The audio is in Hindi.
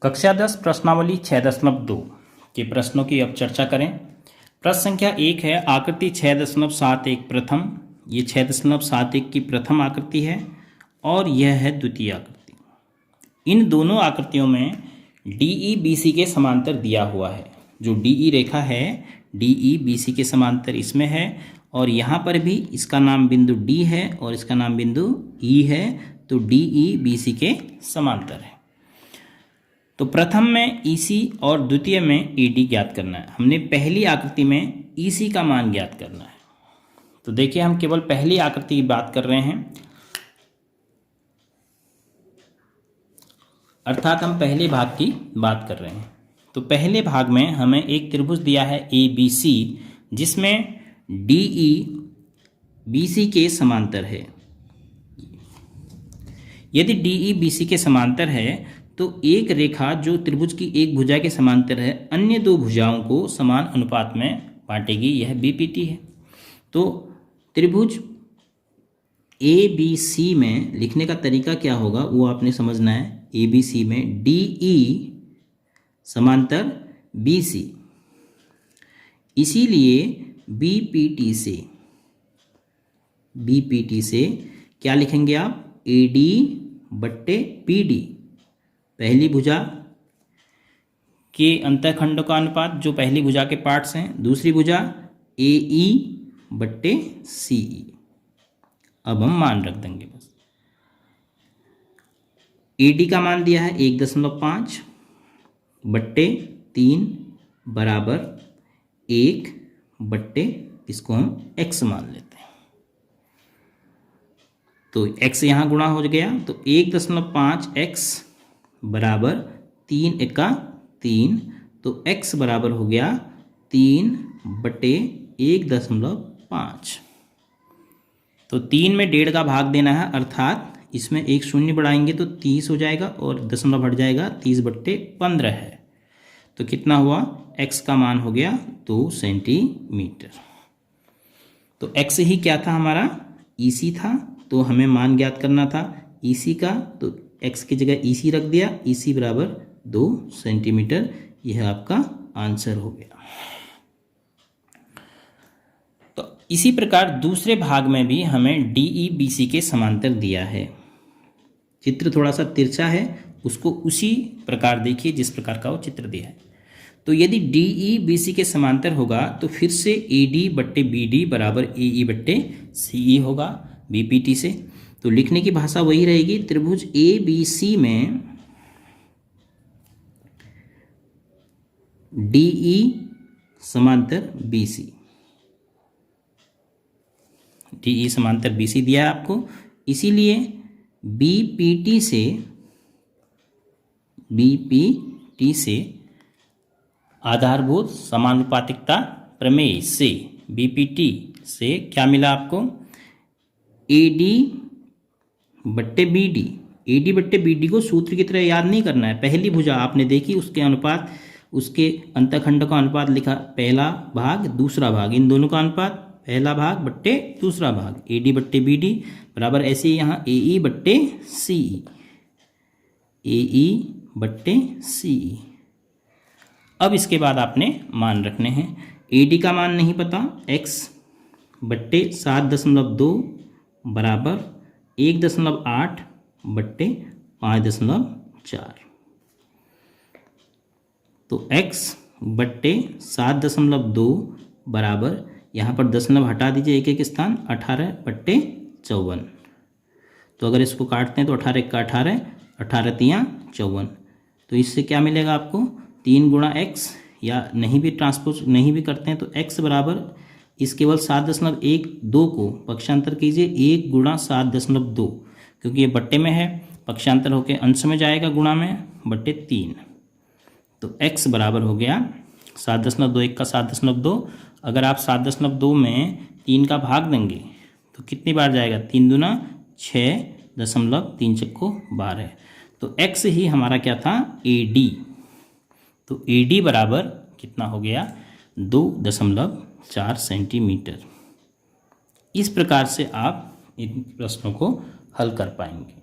कक्षा 10 प्रश्नावली 6.2 के प्रश्नों की अब चर्चा करें। प्रश्न संख्या 1 है आकृति 6.71 प्रथम। ये 6.71 की प्रथम आकृति है और यह है द्वितीय आकृति। इन दोनों आकृतियों में DE BC के समांतर दिया हुआ है। जो DE रेखा है DE BC के समांतर इसमें है और यहाँ पर भी इसका नाम बिंदु D है और इसका नाम बिंदु E है, तो DE BC के समांतर है। तो प्रथम में EC और द्वितीय में AD ज्ञात करना है। हमने पहली आकृति में EC का मान ज्ञात करना है। तो देखिए हम केवल पहली आकृति की बात कर रहे हैं, अर्थात हम पहले भाग की बात कर रहे हैं। तो पहले भाग में हमें एक त्रिभुज दिया है ABC जिसमें DE BC के समांतर है। यदि DE BC के समांतर है तो एक रेखा जो त्रिभुज की एक भुजा के समांतर है अन्य दो भुजाओं को समान अनुपात में बांटेगी, यह BPT है। तो त्रिभुज ABC में लिखने का तरीका क्या होगा वो आपने समझना है। ABC में DE समांतर BC, इसीलिए BPT से क्या लिखेंगे आप, AD बट्टे PD, पहली भुजा के अंतःखंडों का अनुपात जो पहली भुजा के पार्ट्स हैं, दूसरी भुजा AE बट्टे CE। अब हम मान रख देंगे बस। AD का मान दिया है 1.5 बट्टे 3 बराबर 1 बट्टे, इसको हम x मान लेते हैं। तो x यहाँ गुणा हो गया, तो 1.5x बराबर 3 एका 3, तो x बराबर हो गया 3 बटे 1.5। तो 3 में 1.5 का भाग देना है, अर्थात इसमें एक शून्य बढ़ाएंगे तो 30 हो जाएगा और दशमलव हट जाएगा, 30 बट्टे 15 है। तो कितना हुआ, x का मान हो गया 2 सेंटीमीटर। तो x ही क्या था हमारा, EC था, तो हमें मान ज्ञात करना था EC का, तो x की जगह EC रख दिया, EC बराबर 2 सेंटीमीटर। यह आपका आंसर हो गया। तो इसी प्रकार दूसरे भाग में भी हमें DE BC के समांतर दिया है। चित्र थोड़ा सा तिरछा है, उसको उसी प्रकार देखिए जिस प्रकार का वो चित्र दिया है। तो यदि DE BC के समांतर होगा तो फिर से AD बट्टे BD बराबर AE बट्टे CE होगा BPT से। तो लिखने की भाषा वही रहेगी, त्रिभुज ABC में DE समांतर BC, DE समांतर BC दिया है आपको, इसीलिए BPT से आधारभूत समानुपातिकता प्रमेय से BPT से क्या मिला आपको, AD बट्टे BD को सूत्र की तरह याद नहीं करना है। पहली भुजा आपने देखी, उसके अनुपात, उसके अंतःखंड का अनुपात लिखा, पहला भाग दूसरा भाग, इन दोनों का अनुपात पहला भाग बट्टे दूसरा भाग, AD बट्टे BD बराबर, ऐसे ही यहाँ AE बट्टे CE। अब इसके बाद आपने मान रखने हैं। AD का मान नहीं पता, x बट्टे 7.2 बराबर 1.8 बट्टे 5.4। तो x बट्टे 7.2 बराबर, यहाँ पर दशमलव हटा दीजिए एक एक स्थान, 18 बट्टे 54। तो अगर इसको काटते हैं तो 18 का 18, 18 तियाँ 54। तो इससे क्या मिलेगा आपको, 3 गुणा x, या नहीं भी ट्रांसपोज नहीं भी करते हैं तो x बराबर इस केवल 7.12 को पक्षांतर कीजिए, 1 गुणा 7.2, क्योंकि ये बट्टे में है, पक्षांतर होकर अंश में जाएगा गुणा में, बट्टे 3। तो x बराबर हो गया 7.2, 1 का 7.2। अगर आप 7.2 में 3 का भाग देंगे तो कितनी बार जाएगा, 3 दूना 6, 3 चक्को 12। तो x ही हमारा क्या था, AD। तो AD बराबर कितना हो गया, 2.4 सेंटीमीटर। इस प्रकार से आप इन प्रश्नों को हल कर पाएंगे।